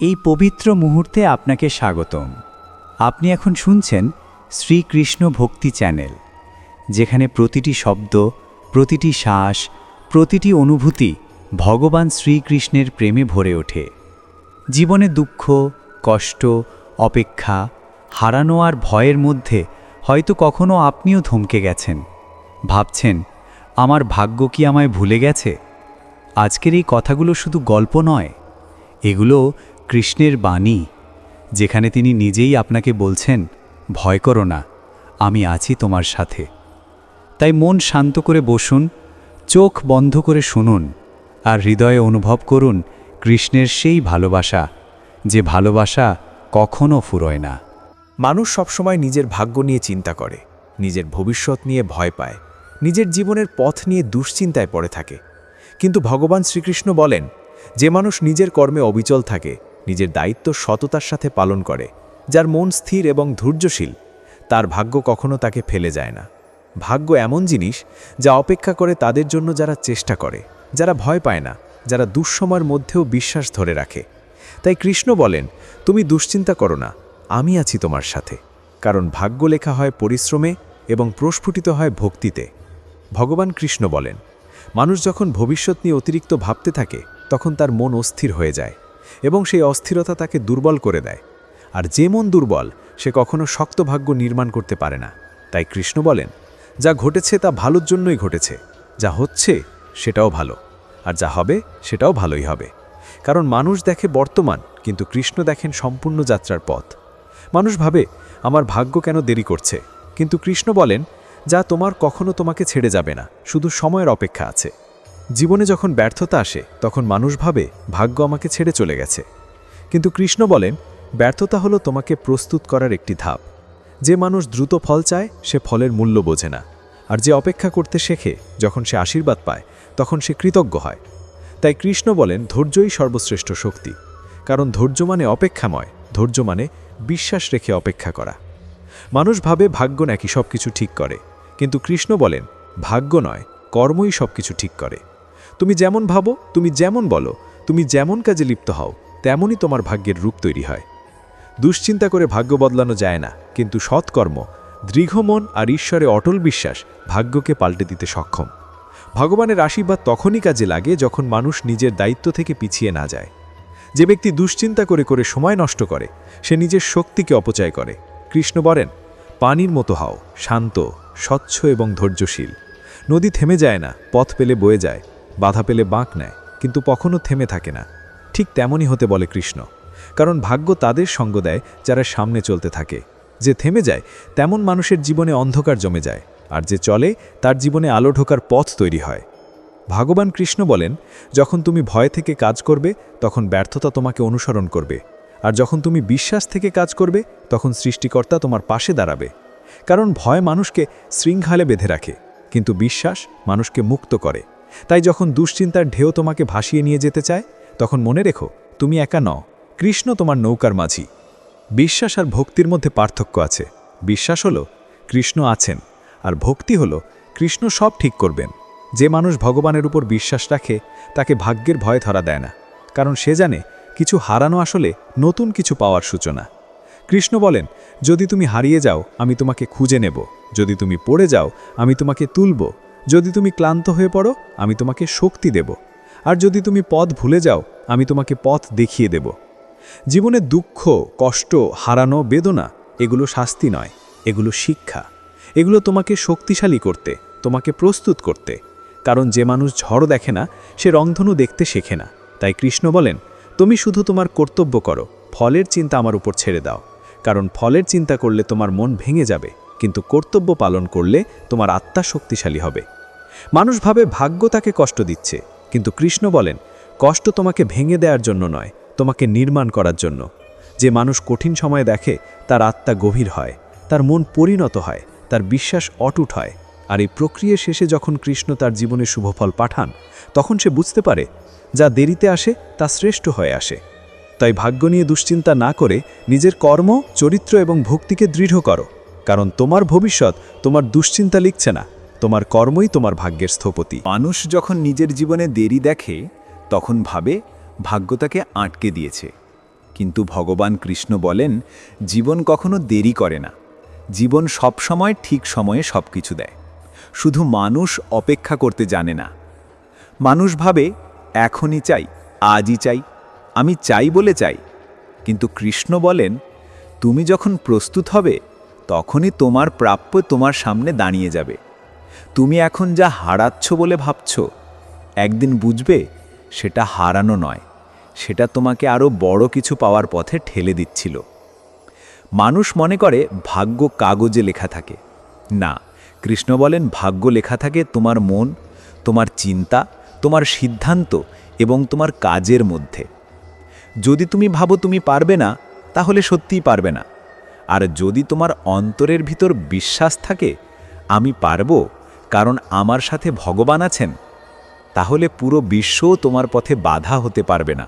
এই পবিত্র মুহূর্তে আপনাকে স্বাগতম। আপনি এখন শুনছেন শ্রীকৃষ্ণ ভক্তি চ্যানেল, যেখানে প্রতিটি শব্দ, প্রতিটি শ্বাস, প্রতিটি অনুভূতি ভগবান শ্রীকৃষ্ণের প্রেমে ভরে ওঠে। জীবনে দুঃখ, কষ্ট, অপেক্ষা, হারানো আর ভয়ের মধ্যে হয়তো কখনো আপনিও থমকে গেছেন, ভাবছেন আমার ভাগ্য কি আমায় ভুলে গেছে। আজকের এই কথাগুলো শুধু গল্প নয়, এগুলো কৃষ্ণের বাণী, যেখানে তিনি নিজেই আপনাকে বলছেন, ভয় করো না, আমি আছি তোমার সাথে। তাই মন শান্ত করে বসুন, চোখ বন্ধ করে শুনুন, আর হৃদয়ে অনুভব করুন কৃষ্ণের সেই ভালোবাসা, যে ভালোবাসা কখনো ফুরোয় না। মানুষ সবসময় নিজের ভাগ্য নিয়ে চিন্তা করে, নিজের ভবিষ্যৎ নিয়ে ভয় পায়, নিজের জীবনের পথ নিয়ে দুশ্চিন্তায় পড়ে থাকে। কিন্তু ভগবান শ্রীকৃষ্ণ বলেন, যে মানুষ নিজের কর্মে অবিচল থাকে, নিজের দায়িত্ব সততার সাথে পালন করে, যার মন স্থির এবং ধৈর্যশীল, তার ভাগ্য কখনো তাকে ফেলে যায় না। ভাগ্য এমন জিনিস যা অপেক্ষা করে তাদের জন্য যারা চেষ্টা করে, যারা ভয় পায় না, যারা দুঃসময়ের মধ্যেও বিশ্বাস ধরে রাখে। তাই কৃষ্ণ বলেন, তুমি দুশ্চিন্তা করো না, আমি আছি তোমার সাথে। কারণ ভাগ্য লেখা হয় পরিশ্রমে এবং প্রস্ফুটিত হয় ভক্তিতে। ভগবান কৃষ্ণ বলেন, মানুষ যখন ভবিষ্যৎ নিয়ে অতিরিক্ত ভাবতে থাকে, তখন তার মন অস্থির হয়ে যায় এবং সেই অস্থিরতা তাকে দুর্বল করে দেয়। আর যে মন দুর্বল, সে কখনো শক্ত ভাগ্য নির্মাণ করতে পারে না। তাই কৃষ্ণ বলেন, যা ঘটেছে তা ভালোর জন্যই ঘটেছে, যা হচ্ছে সেটাও ভালো, আর যা হবে সেটাও ভালোই হবে। কারণ মানুষ দেখে বর্তমান, কিন্তু কৃষ্ণ দেখেন সম্পূর্ণ যাত্রার পথ। মানুষ ভাবে আমার ভাগ্য কেন দেরি করছে, কিন্তু কৃষ্ণ বলেন, যা তোমার কখনো তোমাকে ছেড়ে যাবে না, শুধু সময়ের অপেক্ষা আছে। জীবনে যখন ব্যর্থতা আসে, তখন মানুষ ভাবে ভাগ্য আমাকে ছেড়ে চলে গেছে, কিন্তু কৃষ্ণ বলেন, ব্যর্থতা হলো তোমাকে প্রস্তুত করার একটি ধাপ। যে মানুষ দ্রুত ফল চায়, সে ফলের মূল্য বোঝে না, আর যে অপেক্ষা করতে শেখে, যখন সে আশীর্বাদ পায়, তখন সে কৃতজ্ঞ হয়। তাই কৃষ্ণ বলেন, ধৈর্যই সর্বশ্রেষ্ঠ শক্তি। কারণ ধৈর্য মানে অপেক্ষাময়, ধৈর্য মানে বিশ্বাস রেখে অপেক্ষা করা। মানুষ ভাবে ভাগ্য নাকি সব কিছু ঠিক করে, কিন্তু কৃষ্ণ বলেন, ভাগ্য নয়, কর্মই সব কিছু ঠিক করে। তুমি যেমন ভাবো, তুমি যেমন বলো, তুমি যেমন কাজে লিপ্ত হও, তেমনই তোমার ভাগ্যের রূপ তৈরি হয়। দুশ্চিন্তা করে ভাগ্য বদলানো যায় না, কিন্তু সৎকর্ম, দৃঢ় মন আর ঈশ্বরে অটল বিশ্বাস ভাগ্যকে পাল্টে দিতে সক্ষম। ভগবানের আশীর্বাদ তখনই কাজে লাগে যখন মানুষ নিজের দায়িত্ব থেকে পিছিয়ে না যায়। যে ব্যক্তি দুশ্চিন্তা করে করে সময় নষ্ট করে, সে নিজের শক্তিকে অপচয় করে। কৃষ্ণ বলেন, পানির মতো হও, শান্ত, স্বচ্ছ এবং ধৈর্যশীল। নদী থেমে যায় না, পথ পেলে বয়ে যায়, বাধা পেলে বাঁক নেয়, কিন্তু কখনো থেমে থাকে না। ঠিক তেমনই হতে বলে কৃষ্ণ। কারণ ভাগ্য তাদের সঙ্গ দেয় যারা সামনে চলতে থাকে। যে থেমে যায়, তেমন মানুষের জীবনে অন্ধকার জমে যায়, আর যে চলে, তার জীবনে আলো ঢোকার পথ তৈরি হয়। ভগবান কৃষ্ণ বলেন, যখন তুমি ভয় থেকে কাজ করবে, তখন ব্যর্থতা তোমাকে অনুসরণ করবে, আর যখন তুমি বিশ্বাস থেকে কাজ করবে, তখন সৃষ্টিকর্তা তোমার পাশে দাঁড়াবে। কারণ ভয় মানুষকে শৃঙ্খলে বেঁধে রাখে, কিন্তু বিশ্বাস মানুষকে মুক্ত করে। তাই যখন দুশ্চিন্তার ঢেউ তোমাকে ভাসিয়ে নিয়ে যেতে চায়, তখন মনে রেখো, তুমি একা নও, কৃষ্ণ তোমার নৌকার মাঝি। বিশ্বাস আর ভক্তির মধ্যে পার্থক্য আছে। বিশ্বাস হলো কৃষ্ণ আছেন, আর ভক্তি হলো কৃষ্ণ সব ঠিক করবেন। যে মানুষ ভগবানের উপর বিশ্বাস রাখে, তাকে ভাগ্যের ভয় ধরা দেয় না, কারণ সে জানে কিছু হারানো আসলে নতুন কিছু পাওয়ার সূচনা। কৃষ্ণ বলেন, যদি তুমি হারিয়ে যাও, আমি তোমাকে খুঁজে নেব, যদি তুমি পড়ে যাও, আমি তোমাকে তুলব, যদি তুমি ক্লান্ত হয়ে পড়ো, আমি তোমাকে শক্তি দেব, আর যদি তুমি পথ ভুলে যাও, আমি তোমাকে পথ দেখিয়ে দেব। জীবনে দুঃখ, কষ্ট, হারানো, বেদনা, এগুলো শাস্তি নয়, এগুলো শিক্ষা। এগুলো তোমাকে শক্তিশালী করতে, তোমাকে প্রস্তুত করতে। কারণ যে মানুষ ঝড় দেখে না, সে রংধনু দেখতে শেখে না। তাই কৃষ্ণ বলেন, তুমি শুধু তোমার কর্তব্য করো, ফলের চিন্তা আমার উপর ছেড়ে দাও। কারণ ফলের চিন্তা করলে তোমার মন ভেঙে যাবে, কিন্তু কর্তব্য পালন করলে তোমার আত্মা শক্তিশালী হবে। মানুষ ভাবে ভাগ্য তাকে কষ্ট দিচ্ছে, কিন্তু কৃষ্ণ বলেন, কষ্ট তোমাকে ভেঙে দেওয়ার জন্য নয়, তোমাকে নির্মাণ করার জন্য। যে মানুষ কঠিন সময় দেখে, তার আত্মা গভীর হয়, তার মন পরিণত হয়, তার বিশ্বাস অটুট হয়। আর এই প্রক্রিয়া শেষে যখন কৃষ্ণ তার জীবনে শুভফল পাঠান, তখন সে বুঝতে পারে, যা দেরিতে আসে তা শ্রেষ্ঠ হয়ে আসে। তাই ভাগ্য নিয়ে দুশ্চিন্তা না করে নিজের কর্ম, চরিত্র এবং ভক্তিকে দৃঢ় করো। কারণ তোমার ভবিষ্যৎ তোমার দুশ্চিন্তা লিখছে না, তোমার কর্মই তোমার ভাগ্যের স্থপতি। মানুষ যখন নিজের জীবনে দেরি দেখে, তখন ভাবে ভাগ্য তাকে আটকে দিয়েছে। কিন্তু ভগবান কৃষ্ণ বলেন, জীবন কখনো দেরি করে না। জীবন সবসময় ঠিক সময়ে সব কিছু দেয়। শুধু মানুষ অপেক্ষা করতে জানে না। মানুষ ভাবে, এখনই চাই, আজই চাই, আমি চাই বলে চাই। কিন্তু কৃষ্ণ বলেন, তুমি যখন প্রস্তুত হবে তখনই তোমার প্রাপ্য তোমার সামনে দাঁড়িয়ে যাবে। তুমি এখন যা হারাচ্ছ বলে ভাবছ, একদিন বুঝবে সেটা হারানো নয়, সেটা তোমাকে আরও বড় কিছু পাওয়ার পথে ঠেলে দিচ্ছিল। মানুষ মনে করে ভাগ্য কাগজে লেখা থাকে। না, কৃষ্ণ বলেন ভাগ্য লেখা থাকে তোমার মন, তোমার চিন্তা, তোমার সিদ্ধান্ত এবং তোমার কাজের মধ্যে। যদি তুমি ভাবো তুমি পারবে না, তাহলে সত্যিই পারবে না। আর যদি তোমার অন্তরের ভিতর বিশ্বাস থাকে, আমি পারবো কারণ আমার সাথে ভগবান আছেন, তাহলে পুরো বিশ্বও তোমার পথে বাধা হতে পারবে না।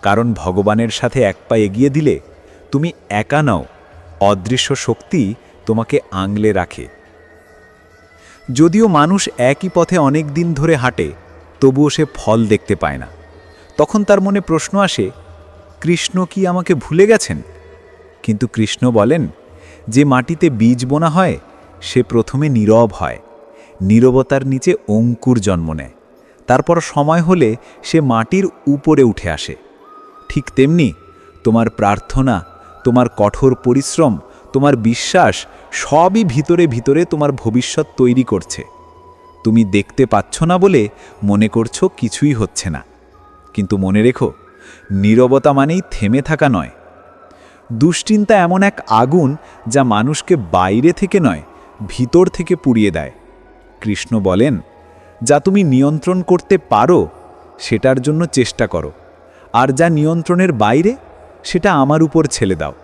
কারণ ভগবানের সাথে এক পা এগিয়ে দিলে তুমি একা নও, অদৃশ্য শক্তি তোমাকে আংলে রাখে। যদিও মানুষ একই পথে অনেক দিন ধরে হাঁটে, তবুও সে ফল দেখতে পায় না। তখন তার মনে প্রশ্ন আসে, কৃষ্ণ কি আমাকে ভুলে গেছেন? কিন্তু কৃষ্ণ বলেন, যে মাটিতে বীজ বোনা হয় সে প্রথমে নীরব হয়। নীরবতার নিচে অঙ্কুর জন্ম নেয়। তারপর সময় হলে সে মাটির উপরে উঠে আসে। ঠিক তেমনি তোমার প্রার্থনা, তোমার কঠোর পরিশ্রম, তোমার বিশ্বাস সবই ভিতরে ভিতরে তোমার ভবিষ্যৎ তৈরি করছে। তুমি দেখতে পাচ্ছ না বলে মনে করছো কিছুই হচ্ছে না। কিন্তু মনে রেখো, নীরবতা মানেই থেমে থাকা নয়। দুশ্চিন্তা এমন এক আগুন যা মানুষকে বাইরে থেকে নয়, ভিতর থেকে পুড়িয়ে দেয়। কৃষ্ণ বলেন, যা তুমি নিয়ন্ত্রণ করতে পারো সেটার জন্য চেষ্টা করো, আর যা নিয়ন্ত্রণের বাইরে সেটা আমার উপর ছেড়ে দাও।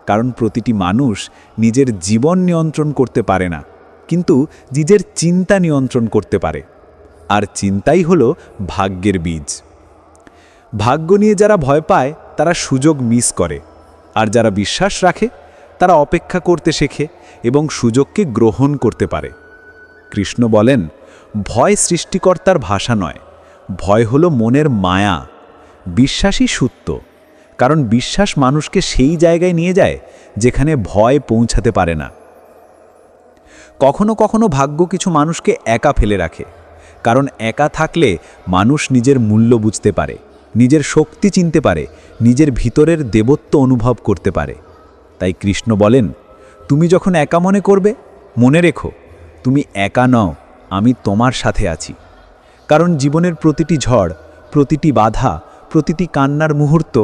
কারণ প্রতিটি মানুষ নিজের জীবন নিয়ন্ত্রণ করতে পারে না, কিন্তু নিজের চিন্তা নিয়ন্ত্রণ করতে পারে। আর চিন্তাই হলো ভাগ্যের বীজ। ভাগ্য নিয়ে যারা ভয় পায় তারা সুযোগ মিস করে, আর যারা বিশ্বাস রাখে তারা অপেক্ষা করতে শেখে এবং সুযোগকে গ্রহণ করতে পারে। কৃষ্ণ বলেন, ভয় সৃষ্টিকর্তার ভাষা নয়, ভয় হলো মনের মায়া। বিশ্বাসই সত্য, কারণ বিশ্বাস মানুষকে সেই জায়গায় নিয়ে যায় যেখানে ভয় পৌঁছাতে পারে না। কখনো কখনো ভাগ্য কিছু মানুষকে একা ফেলে রাখে, কারণ একা থাকলে মানুষ নিজের মূল্য বুঝতে পারে, নিজের শক্তি চিনতে পারে, নিজের ভিতরের দেবত্ব অনুভব করতে পারে। তাই কৃষ্ণ বলেন, তুমি যখন একা মনে করবে, মনে রেখো তুমি একা নও, আমি তোমার সাথে আছি। কারণ জীবনের প্রতিটি ঝড়, প্রতিটি বাধা, প্রতিটি কান্নার মুহূর্ত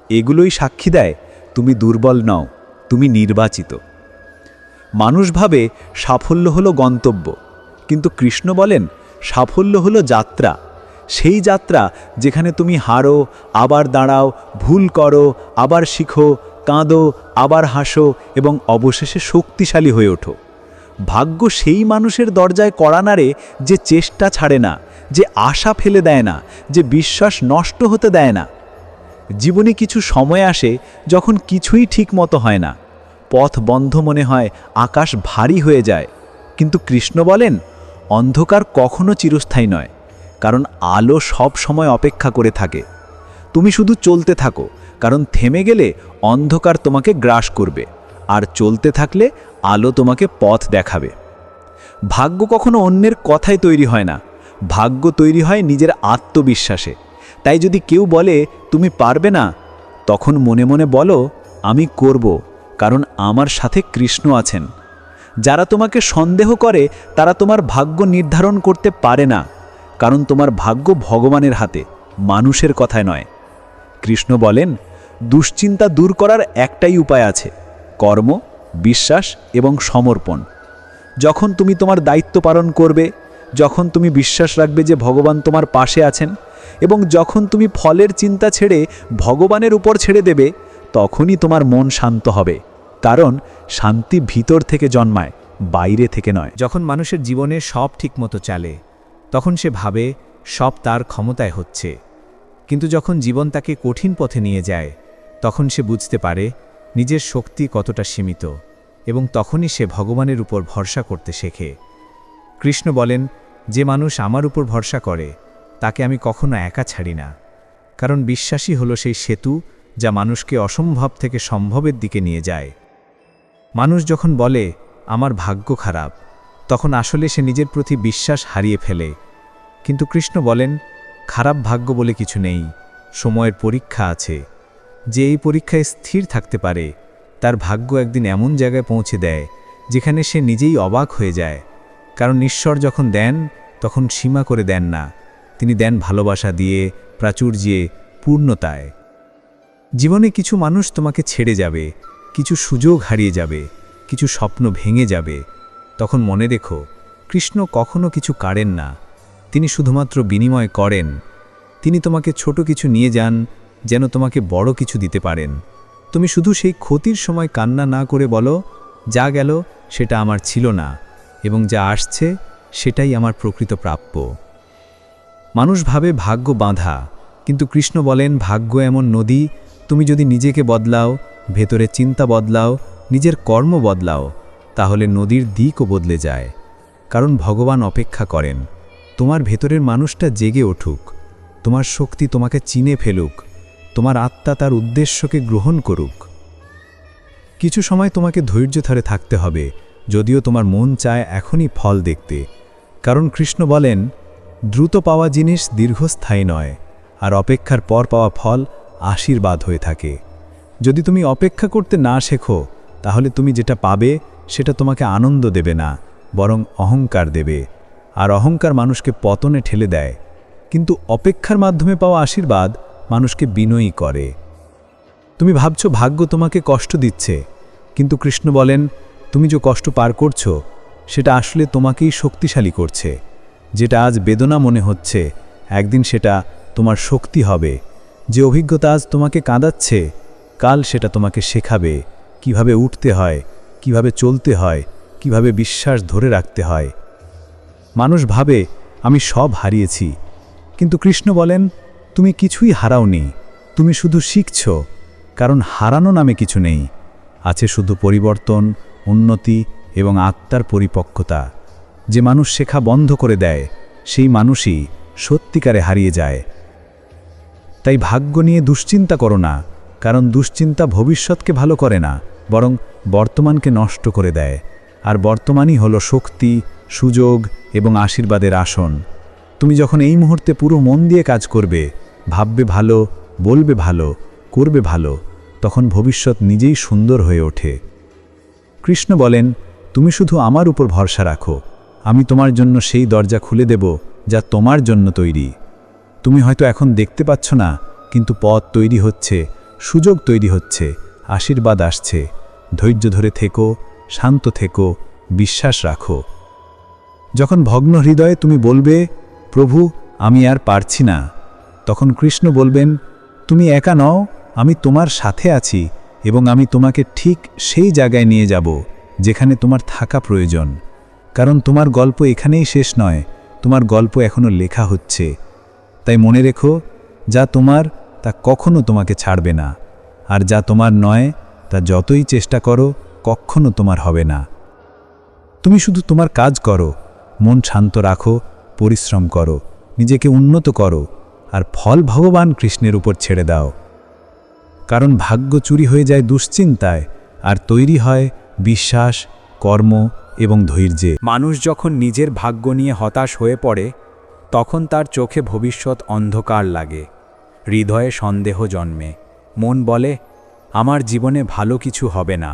এগুলোই সাক্ষী দেয় তুমি দুর্বল নও, তুমি নির্বাচিত। মানুষ ভাবে সাফল্য হলো গন্তব্য, কিন্তু কৃষ্ণ বলেন সাফল্য হলো যাত্রা। সেই যাত্রা যেখানে তুমি হারো, আবার দাঁড়াও, ভুল করো, আবার শিখো, কাঁদো, আবার হাসো এবং অবশেষে শক্তিশালী হয়ে ওঠো। ভাগ্য সেই মানুষের দরজায় কড়া নাড়ে যে চেষ্টা ছাড়ে না, যে আশা ফেলে দেয় না, যে বিশ্বাস নষ্ট হতে দেয় না। জীবনে কিছু সময় আসে যখন কিছুই ঠিক মতো হয় না, পথ বন্ধ মনে হয়, আকাশ ভারী হয়ে যায়। কিন্তু কৃষ্ণ বলেন, অন্ধকার কখনো চিরস্থায়ী নয়, কারণ আলো সব সময় অপেক্ষা করে থাকে। তুমি শুধু চলতে থাকো, কারণ থেমে গেলে অন্ধকার তোমাকে গ্রাস করবে, আর চলতে থাকলে আলো তোমাকে পথ দেখাবে। ভাগ্য কখনো অন্যের কথায় তৈরি হয় না, ভাগ্য তৈরি হয় নিজের আত্মবিশ্বাসে। তাই যদি কেউ বলে তুমি পারবে না, তখন মনে মনে বলো আমি করব, কারণ আমার সাথে কৃষ্ণ আছেন। যারা তোমাকে সন্দেহ করে তারা তোমার ভাগ্য নির্ধারণ করতে পারে না, কারণ তোমার ভাগ্য ভগবানের হাতে, মানুষের কথায় নয়। কৃষ্ণ বলেন, দুশ্চিন্তা দূর করার একটাই উপায় আছে, কর্ম, বিশ্বাস এবং সমর্পণ। যখন তুমি তোমার দায়িত্ব পালন করবে, যখন তুমি বিশ্বাস রাখবে যে ভগবান তোমার পাশে আছেন, এবং যখন তুমি ফলের চিন্তা ছেড়ে ভগবানের উপর ছেড়ে দেবে, তখনই তোমার মন শান্ত হবে। কারণ শান্তি ভিতর থেকে জন্মায়, বাইরে থেকে নয়। যখন মানুষের জীবনে সব ঠিকমতো চলে, তখন সে ভাবে সব তার ক্ষমতায় হচ্ছে। কিন্তু যখন জীবন তাকে কঠিন পথে নিয়ে যায়, তখন সে বুঝতে পারে নিজের শক্তি কতটা সীমিত, এবং তখনই সে ভগবানের উপর ভরসা করতে শেখে। কৃষ্ণ বলেন, যে মানুষ আমার উপর ভরসা করে তাকে আমি কখনো একা ছাড়ি না, কারণ বিশ্বাসই হলো সেই সেতু যা মানুষকে অসম্ভব থেকে সম্ভবের দিকে নিয়ে যায়। মানুষ যখন বলে আমার ভাগ্য খারাপ, তখন আসলে সে নিজের প্রতি বিশ্বাস হারিয়ে ফেলে। কিন্তু কৃষ্ণ বলেন, খারাপ ভাগ্য বলে কিছু নেই, সময়ের পরীক্ষা আছে। যে এই পরীক্ষায় স্থির থাকতে পারে, তার ভাগ্য একদিন এমন জায়গায় পৌঁছে দেয় যেখানে সে নিজেই অবাক হয়ে যায়। কারণ ঈশ্বর যখন দেন, তখন সীমা করে দেন না, তিনি দেন ভালোবাসা দিয়ে, প্রাচুর্যে, পূর্ণতায়। জীবনে কিছু মানুষ তোমাকে ছেড়ে যাবে, কিছু সুযোগ হারিয়ে যাবে, কিছু স্বপ্ন ভেঙে যাবে। তখন মনে রেখো, কৃষ্ণ কখনো কিছু কাড়েন না, তিনি শুধুমাত্র বিনিময় করেন। তিনি তোমাকে ছোট কিছু নিয়ে যান, যেন তোমাকে বড় কিছু দিতে পারেন। তুমি শুধু সেই ক্ষতির সময় কান্না না করে বলো, যা গেল সেটা আমার ছিল না, এবং যা আসছে সেটাই আমার প্রকৃত প্রাপ্য। মানুষ ভাবে ভাগ্য বাঁধা, কিন্তু কৃষ্ণ বলেন ভাগ্য এমন নদী, তুমি যদি নিজেকে বদলাও, ভেতরে চিন্তা বদলাও, নিজের কর্ম বদলাও, তাহলে নদীর দিকও বদলে যায়। কারণ ভগবান অপেক্ষা করেন তোমার ভেতরের মানুষটা জেগে উঠুক, তোমার শক্তি তোমাকে চিনে ফেলুক, তোমার আত্মা তার উদ্দেশ্যকে গ্রহণ করুক। কিছু সময় তোমাকে ধৈর্য ধরে থাকতে হবে, যদিও তোমার মন চায় এখনই ফল দেখতে। কারণ কৃষ্ণ বলেন, দ্রুত পাওয়া জিনিস দীর্ঘস্থায়ী নয়, আর অপেক্ষার পর পাওয়া ফল আশীর্বাদ হয়ে থাকে। যদি তুমি অপেক্ষা করতে না শেখো, তাহলে তুমি যেটা পাবে সেটা তোমাকে আনন্দ দেবে না, বরং অহংকার দেবে। আর অহংকার মানুষকে পতনে ঠেলে দেয়, কিন্তু অপেক্ষার মাধ্যমে পাওয়া আশীর্বাদ মানুষকে বিনয়ী করে। তুমি ভাবছো ভাগ্য তোমাকে কষ্ট দিচ্ছে, কিন্তু কৃষ্ণ বলেন, তুমি যে কষ্ট পার করছো সেটা আসলে তোমাকেই শক্তিশালী করছে। যেটা আজ বেদনা মনে হচ্ছে, একদিন সেটা তোমার শক্তি হবে। যে অভিজ্ঞতা আজ তোমাকে কাঁদাচ্ছে, কাল সেটা তোমাকে শেখাবে কিভাবে উঠতে হয়, কিভাবে চলতে হয়, কিভাবে বিশ্বাস ধরে রাখতে হয়। মানুষ ভাবে আমি সব হারিয়েছি, কিন্তু কৃষ্ণ বলেন, তুমি কিছুই হারাওনি, তুমি শুধু শিখছ। কারণ হারানো নামে কিছু নেই, আছে শুধু পরিবর্তন, উন্নতি এবং আত্মার পরিপক্কতা। যে মানুষ শেখা বন্ধ করে দেয়, সেই মানুষই সত্যিকারে হারিয়ে যায়। তাই ভাগ্য নিয়ে দুশ্চিন্তা করো না, কারণ দুশ্চিন্তা ভবিষ্যৎকে ভালো করে না, বরং বর্তমানকে নষ্ট করে দেয়। আর বর্তমানই হলো শক্তি, সুযোগ এবং আশীর্বাদের আসন। তুমি যখন এই মুহূর্তে পুরো মন দিয়ে কাজ করবে, ভাববে ভালো, বলবে ভালো, করবে ভালো, তখন ভবিষ্যৎ নিজেই সুন্দর হয়ে ওঠে। কৃষ্ণ বলেন, তুমি শুধু আমার উপর ভরসা রাখো, আমি তোমার জন্য সেই দরজা খুলে দেব যা তোমার জন্য তৈরি। তুমি হয়তো এখন দেখতে পাচ্ছ না, কিন্তু পথ তৈরি হচ্ছে, সুযোগ তৈরি হচ্ছে, আশীর্বাদ আসছে। ধৈর্য ধরে থেকো, শান্ত থেকো, বিশ্বাস রাখো। যখন ভগ্ন হৃদয়ে তুমি বলবে, প্রভু আমি আর পারছি না, তখন কৃষ্ণ বলবেন, তুমি একা নও, আমি তোমার সাথে আছি, এবং আমি তোমাকে ঠিক সেই জায়গায় নিয়ে যাব যেখানে তোমার থাকা প্রয়োজন। কারণ তোমার গল্প এখানেই শেষ নয়, তোমার গল্প এখনো লেখা হচ্ছে। তাই মনে রেখো, যা তোমার তা কখনো তোমাকে ছাড়বে না, আর যা তোমার নয় তা যতই চেষ্টা করো কখনো তোমার হবে না। তুমি শুধু তোমার কাজ করো, মন শান্ত রাখো, পরিশ্রম করো, নিজেকে উন্নত করো, আর ফল ভগবান কৃষ্ণের উপর ছেড়ে দাও। কারণ ভাগ্য চুরি হয়ে যায় দুশ্চিন্তায়, আর তৈরি হয় বিশ্বাস, কর্ম এবং ধৈর্যে। মানুষ যখন নিজের ভাগ্য নিয়ে হতাশ হয়ে পড়ে, তখন তার চোখে ভবিষ্যৎ অন্ধকার লাগে, হৃদয়ে সন্দেহ জন্মে, মন বলে আমার জীবনে ভালো কিছু হবে না।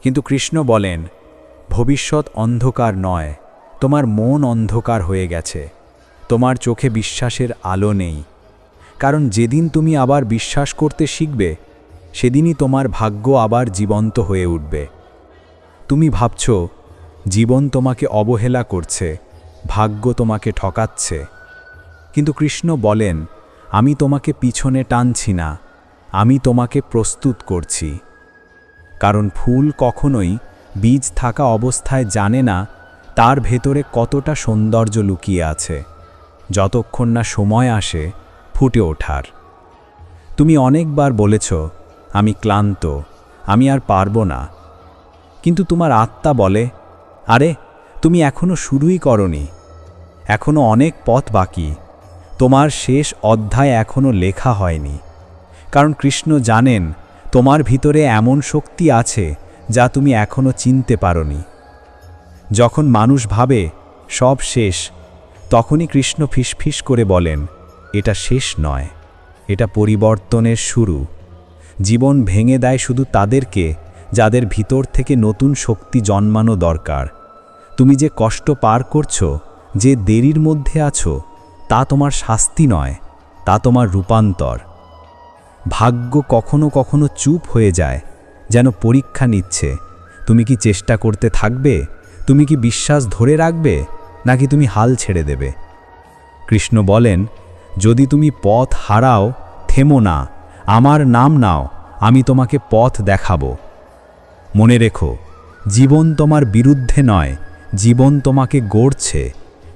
কিন্তু কৃষ্ণ বলেন, ভবিষ্যৎ অন্ধকার নয়, তোমার মন অন্ধকার হয়ে গেছে, তোমার চোখে বিশ্বাসের আলো নেই। কারণ যেদিন তুমি আবার বিশ্বাস করতে শিখবে, সেদিনই তোমার ভাগ্য আবার জীবন্ত হয়ে উঠবে। তুমি ভাবছ জীবন তোমাকে অবহেলা করছে, ভাগ্য তোমাকে ঠকাচ্ছে, কিন্তু কৃষ্ণ বলেন, আমি তোমাকে পিছনে টানছি না, আমি তোমাকে প্রস্তুত করছি। কারণ ফুল কখনোই বীজ থাকা অবস্থায় জানে না তার ভেতরে কতটা সৌন্দর্য লুকিয়ে আছে, যতক্ষণ না সময় আসে ফুটে ওঠার। তুমি অনেকবার বলেছ, আমি ক্লান্ত, আমি আর পারবো না। কিন্তু তোমার আত্মা বলে, আরে তুমি এখনো শুরুই করনি, এখনো অনেক পথ বাকি, তোমার শেষ অধ্যায় এখনো লেখা হয়নি। কারণ কৃষ্ণ জানেন তোমার ভিতরে এমন শক্তি আছে যা তুমি এখনো চিনতে পারোনি। যখন মানুষ ভাবে সব শেষ, তখনই কৃষ্ণ ফিসফিস করে বলেন, এটা শেষ নয়, এটা পরিবর্তনের শুরু। জীবন ভেঙে দেয় শুধু তাদেরকে যাদের ভিতর থেকে নতুন শক্তি জন্মানো দরকার। তুমি যে কষ্ট পার করছো, যে দেরির মধ্যে আছো, তা তোমার শাস্তি নয়, তা তোমার রূপান্তর। ভাগ্য কখনো কখনো চুপ হয়ে যায়, যেন পরীক্ষা নিচ্ছে। তুমি কি চেষ্টা করতে থাকবে? তুমি কি বিশ্বাস ধরে রাখবে, নাকি তুমি হাল ছেড়ে দেবে? কৃষ্ণ বলেন, যদি তুমি পথ হারাও, থেমো না, আমার নাম নাও, আমি তোমাকে পথ দেখাবো। মনে রেখো, জীবন তোমার বিরুদ্ধে নয়, জীবন তোমাকে গড়ছে।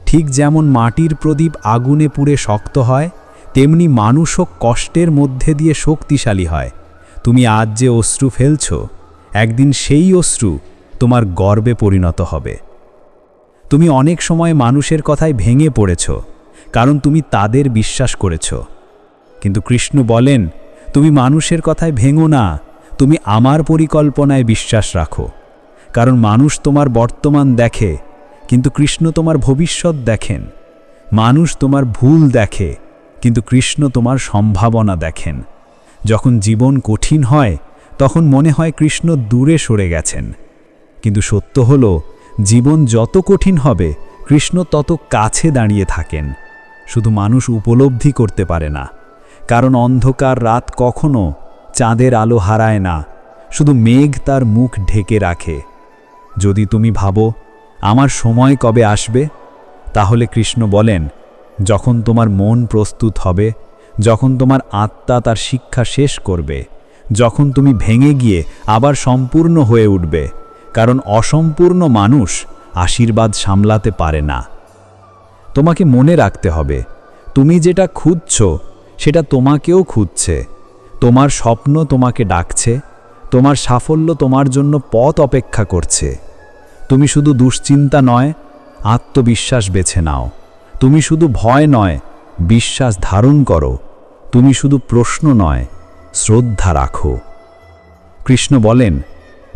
ঠিক যেমন মাটির প্রদীপ আগুনে পুড়ে শক্ত হয়, তেমনি মানুষও কষ্টের মধ্যে দিয়ে শক্তিশালী হয়। তুমি আজ যে অশ্রু ফেলছ, একদিন সেই অশ্রু তোমার গর্বে পরিণত হবে। তুমি অনেক সময় মানুষের কথায় ভেঙে পড়েছ, কারণ তুমি তাদের বিশ্বাস করেছ। কিন্তু কৃষ্ণ বলেন, তুমি মানুষের কথায় ভেঙো না, তুমি আমার পরিকল্পনায় বিশ্বাস রাখো। কারণ মানুষ তোমার বর্তমান দেখে, কিন্তু কৃষ্ণ তোমার ভবিষ্যৎ দেখেন। মানুষ তোমার ভুল দেখে, কিন্তু কৃষ্ণ তোমার সম্ভাবনা দেখেন। যখন জীবন কঠিন হয়, তখন মনে হয় কৃষ্ণ দূরে সরে গেছেন। কিন্তু সত্য হল, জীবন যত কঠিন হবে, কৃষ্ণ তত কাছে দাঁড়িয়ে থাকেন। শুধু মানুষ উপলব্ধি করতে পারে না, কারণ অন্ধকার রাত কখনো চাঁদের আলো হারায় না, শুধু মেঘ তার মুখ ঢেকে রাখে। যদি তুমি ভাবো আমার সময় কবে আসবে, তাহলে কৃষ্ণ বলেন, যখন তোমার মন প্রস্তুত হবে, যখন তোমার আত্মা তার শিক্ষা শেষ করবে, যখন তুমি ভেঙে গিয়ে আবার সম্পূর্ণ হয়ে উঠবে। কারণ অসম্পূর্ণ মানুষ আশীর্বাদ সামলাতে পারে না। তোমাকে মনে রাখতে হবে, তুমি যেটা খুঁজছ সেটা তোমাকেও খুঁজছে। তোমার স্বপ্ন তোমাকে ডাকছে, তোমার সাফল্য তোমার জন্য পথ অপেক্ষা করছে। তুমি শুধু দুশ্চিন্তা নয়, আত্মবিশ্বাস বেছে নাও। তুমি শুধু ভয় নয়, বিশ্বাস ধারণ করো। তুমি শুধু প্রশ্ন নয়, শ্রদ্ধা রাখো। কৃষ্ণ বলেন,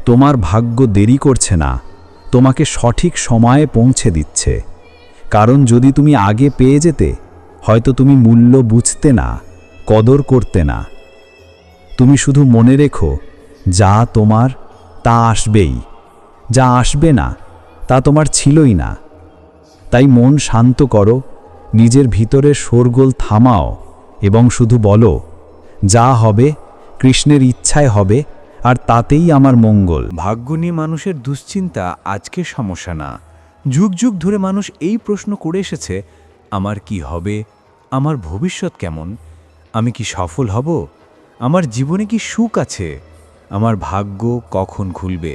তোমার ভাগ্য দেরি করছে না, তোমাকে সঠিক সময়ে পৌঁছে দিচ্ছে। কারণ যদি তুমি আগে পেয়ে যেতে, হয়তো তুমি মূল্য বুঝতে না, কদর করতে না। তুমি শুধু মনে রেখো, যা তোমার তা আসবেই, যা আসবে না তা তোমার ছিলই না। তাই মন শান্ত করো, নিজের ভিতরের শোরগোল থামাও এবং শুধু বলো, যা হবে কৃষ্ণের ইচ্ছায় হবে, আর তাতেই আমার মঙ্গল। ভাগ্য নিয়ে মানুষের দুশ্চিন্তা আজকের সমস্যা না। যুগ যুগ ধরে মানুষ এই প্রশ্ন করে এসেছে, আমার কি হবে, আমার ভবিষ্যৎ কেমন, আমি কি সফল হব, আমার জীবনে কি সুখ আছে, আমার ভাগ্য কখন খুলবে।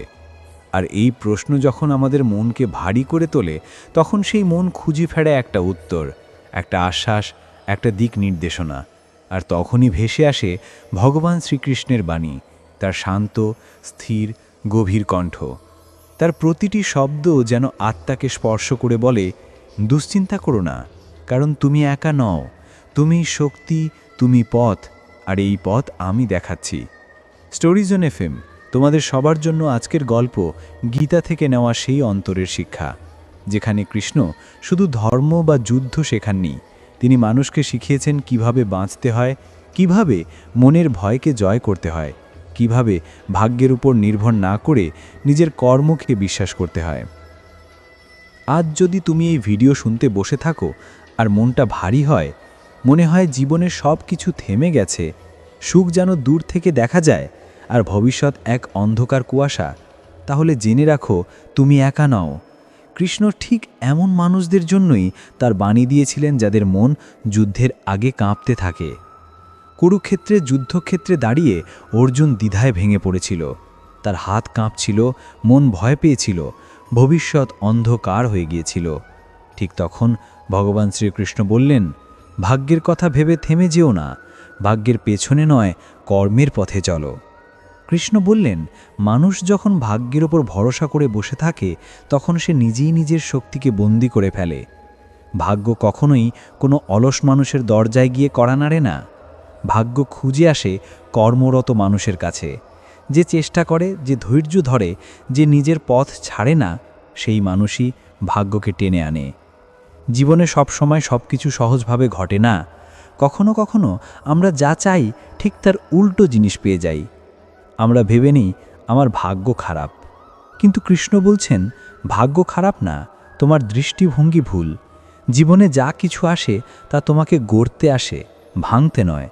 আর এই প্রশ্ন যখন আমাদের মনকে ভারী করে তোলে, তখন সেই মন খুঁজে ফেরে একটা উত্তর, একটা আশ্বাস, একটা দিক নির্দেশনা। আর তখনই ভেসে আসে ভগবান শ্রীকৃষ্ণের বাণী, তার শান্ত, স্থির, গভীর কণ্ঠ। তার প্রতিটি শব্দ যেন আত্মাকে স্পর্শ করে বলে, দুশ্চিন্তা করো না, কারণ তুমি একা নও, তুমি শক্তি, তুমি পথ, আর এই পথ আমি দেখাচ্ছি। স্টোরিজন এফএম তোমাদের সবার জন্য আজকের গল্প গীতা থেকে নেওয়া সেই অন্তরের শিক্ষা, যেখানে কৃষ্ণ শুধু ধর্ম বা যুদ্ধ শেখাননি, তিনি মানুষকে শিখিয়েছেন কিভাবে বাঁচতে হয়, কিভাবে মনের ভয়কে জয় করতে হয়, কিভাবে ভাগ্যের উপর নির্ভর না করে নিজের কর্মকে বিশ্বাস করতে হয়। আজ যদি তুমি এই ভিডিও শুনতে বসে থাকো আর মনটা ভারী হয়, মনে হয় জীবনের সব কিছু থেমে গেছে, সুখ যেন দূর থেকে দেখা যায় আর ভবিষ্যৎ এক অন্ধকার কুয়াশা, তাহলে জেনে রাখো তুমি একা নও। কৃষ্ণ ঠিক এমন মানুষদের জন্যই তার বাণী দিয়েছিলেন যাদের মন যুদ্ধের আগে কাঁপতে থাকে। কুরুক্ষেত্রের যুদ্ধক্ষেত্রে দাঁড়িয়ে অর্জুন দ্বিধায় ভেঙে পড়েছিল, তার হাত কাঁপছিল, মন ভয় পেয়েছিল, ভবিষ্যৎ অন্ধকার হয়ে গিয়েছিল। ঠিক তখন ভগবান শ্রীকৃষ্ণ বললেন, ভাগ্যের কথা ভেবে থেমে যেও না, ভাগ্যের পেছনে নয়, কর্মের পথে চলো। কৃষ্ণ বললেন, মানুষ যখন ভাগ্যের ওপর ভরসা করে বসে থাকে, তখন সে নিজেই নিজের শক্তিকে বন্দী করে ফেলে। ভাগ্য কখনোই কোনো অলস মানুষের দরজায় গিয়ে কড়া নাড়ে না। ভাগ্য খুঁজে আসে কর্মরত মানুষের কাছে। যে চেষ্টা করে, যে ধৈর্য ধরে, যে নিজের পথ ছাড়ে না, সেই মানুষই ভাগ্যকে টেনে আনে। জীবনে সবসময় সব কিছু সহজভাবে ঘটে না। কখনো কখনো আমরা যা চাই ঠিক তার উল্টো জিনিস পেয়ে যাই। আমরা ভেবে নিই আমার ভাগ্য খারাপ, কিন্তু কৃষ্ণ বলছেন ভাগ্য খারাপ না, তোমার দৃষ্টিভঙ্গি ভুল। জীবনে যা কিছু আসে তা তোমাকে গড়তে আসে, ভাঙতে নয়।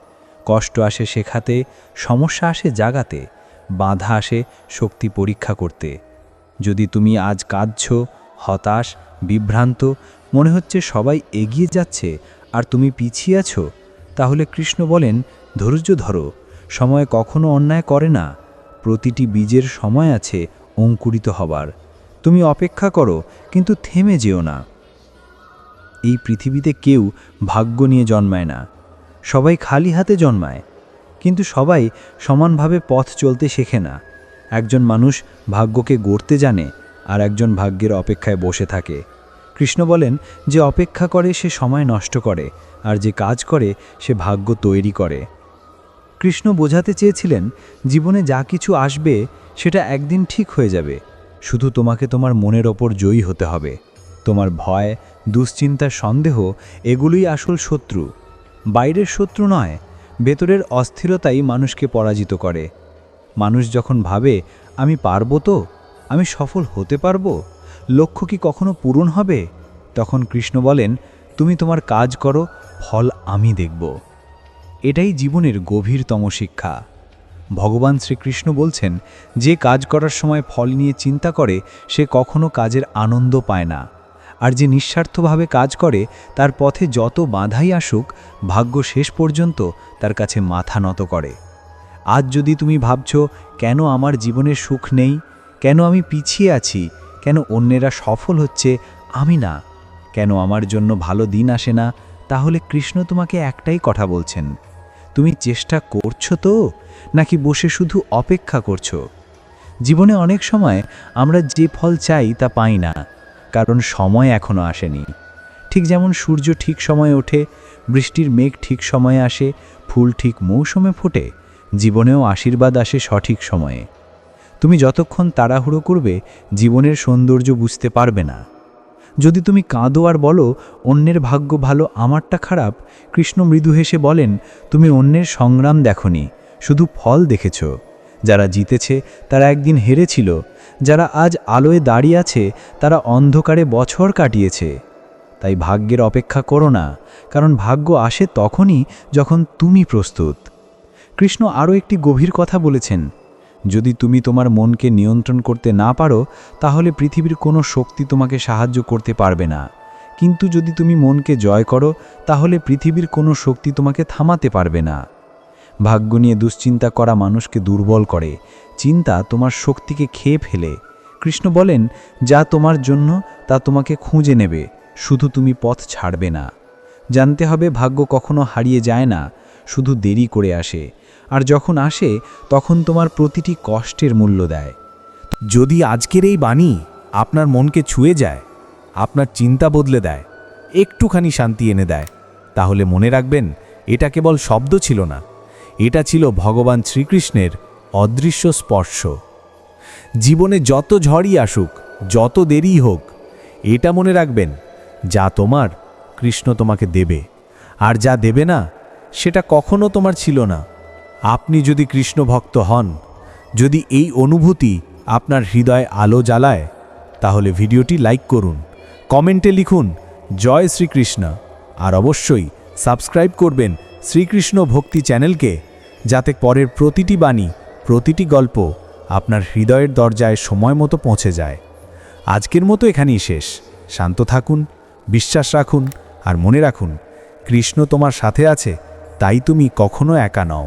কষ্ট আসে শেখাতে, সমস্যা আসে জাগাতে, বাধা আসে শক্তি পরীক্ষা করতে। যদি তুমি আজ কাঁদছ, হতাশ, বিভ্রান্ত, মনে হচ্ছে সবাই এগিয়ে যাচ্ছে আর তুমি পিছিয়ে আছো, তাহলে কৃষ্ণ বলেন ধৈর্য ধরো, সময় কখনো অন্যায় করে না। প্রতিটি বীজের সময় আছে অঙ্কুরিত হবার। তুমি অপেক্ষা করো, কিন্তু থেমে যেও না। এই পৃথিবীতে কেউ ভাগ্য নিয়ে জন্মায় না, সবাই খালি হাতে জন্মায়। কিন্তু সবাই সমানভাবে পথ চলতে শেখে না। একজন মানুষ ভাগ্যকে গড়তে জানে, আর একজন ভাগ্যের অপেক্ষায় বসে থাকে। কৃষ্ণ বলেন যে অপেক্ষা করে সে সময় নষ্ট করে, আর যে কাজ করে সে ভাগ্য তৈরি করে। কৃষ্ণ বোঝাতে চেয়েছিলেন জীবনে যা কিছু আসবে সেটা একদিন ঠিক হয়ে যাবে, শুধু তোমাকে তোমার মনের ওপর জয়ী হতে হবে। তোমার ভয়, দুশ্চিন্তা, সন্দেহ এগুলোই আসল শত্রু, বাইরের শত্রু নয়। ভেতরের অস্থিরতাই মানুষকে পরাজিত করে। মানুষ যখন ভাবে আমি পারবো তো, আমি সফল হতে পারবো, লক্ষ্য কি কখনো পূরণ হবে, তখন কৃষ্ণ বলেন তুমি তোমার কাজ করো, ফল আমি দেখব। এটাই জীবনের গভীরতম শিক্ষা। ভগবান শ্রীকৃষ্ণ বলছেন যে কাজ করার সময় ফল নিয়ে চিন্তা করে সে কখনো কাজের আনন্দ পায় না, আর যে নিঃস্বার্থভাবে কাজ করে তার পথে যত বাধাই আসুক ভাগ্য শেষ পর্যন্ত তার কাছে মাথা নত করে। আজ যদি তুমি ভাবছো কেন আমার জীবনে সুখ নেই, কেন আমি পিছিয়ে আছি, কেন অন্যেরা সফল হচ্ছে আমি না, কেন আমার জন্য ভালো দিন আসে না, তাহলে কৃষ্ণ তোমাকে একটাই কথা বলছেন, তুমি চেষ্টা করছো তো, নাকি বসে শুধু অপেক্ষা করছো? জীবনে অনেক সময় আমরা যে ফল চাই তা পাই না, কারণ সময় এখনো আসেনি। ঠিক যেমন সূর্য ঠিক সময়ে ওঠে, বৃষ্টির মেঘ ঠিক সময়ে আসে, ফুল ঠিক মৌসুমে ফোটে, জীবনেও আশীর্বাদ আসে সঠিক সময়ে। তুমি যতক্ষণ তাড়াহুড়ো করবে জীবনের সৌন্দর্য বুঝতে পারবে না। যদি তুমি কাঁদো আর বলো অন্যের ভাগ্য ভালো আমারটা খারাপ, কৃষ্ণ মৃদু হেসে বলেন তুমি অন্যের সংগ্রাম দেখোনি, শুধু ফল দেখেছ। যারা জিতেছে তারা একদিন হেরেছিল, যারা আজ আলোয় দাঁড়িয়ে আছে তারা অন্ধকারে বছর কাটিয়েছে। তাই ভাগ্যের অপেক্ষা করো না, কারণ ভাগ্য আসে তখনই যখন তুমি প্রস্তুত। কৃষ্ণ আরও একটি গভীর কথা বলেছেন, যদি তুমি তোমার মনকে নিয়ন্ত্রণ করতে না পারো তাহলে পৃথিবীর কোনো শক্তি তোমাকে সাহায্য করতে পারবে না, কিন্তু যদি তুমি মনকে জয় করো তাহলে পৃথিবীর কোনো শক্তি তোমাকে থামাতে পারবে না। ভাগ্য নিয়ে দুশ্চিন্তা করা মানুষকে দুর্বল করে, চিন্তা তোমার শক্তিকে খেয়ে ফেলে। কৃষ্ণ বলেন যা তোমার জন্য তা তোমাকে খুঁজে নেবে, শুধু তুমি পথ ছাড়বে না। জানতে হবে ভাগ্য কখনো হারিয়ে যায় না, শুধু দেরি করে আসে, আর যখন আসে তখন তোমার প্রতিটি কষ্টের মূল্য দেয়। যদি আজকের এই বাণী আপনার মনকে ছুঁয়ে যায়, আপনার চিন্তা বদলে দেয়, একটুখানি শান্তি এনে দেয়, তাহলে মনে রাখবেন এটা কেবল শব্দ ছিল না, এটা ছিল ভগবান শ্রীকৃষ্ণের অদৃশ্য স্পর্শ। জীবনে যত ঝড়ই আসুক, যত দেরি হোক, এটা মনে রাখবেন যা তোমার কৃষ্ণ তোমাকে দেবে, আর যা দেবে না সেটা কখনো তোমার ছিল না। আপনি যদি কৃষ্ণ ভক্ত হন, যদি এই অনুভূতি আপনার হৃদয়ে আলো জ্বালায়, তাহলে ভিডিওটি লাইক করুন, কমেন্টে লিখুন জয় শ্রীকৃষ্ণ, আর অবশ্যই সাবস্ক্রাইব করবেন শ্রীকৃষ্ণ ভক্তি চ্যানেলকে, যাতে পরের প্রতিটি বাণী, প্রতিটি গল্প আপনার হৃদয়ের দরজায় সময় মতো পৌঁছে যায়। আজকের মতো এখানেই শেষ। শান্ত থাকুন, বিশ্বাস রাখুন, আর মনে রাখুন কৃষ্ণ তোমার সাথে আছে, তাই তুমি কখনো একা নও।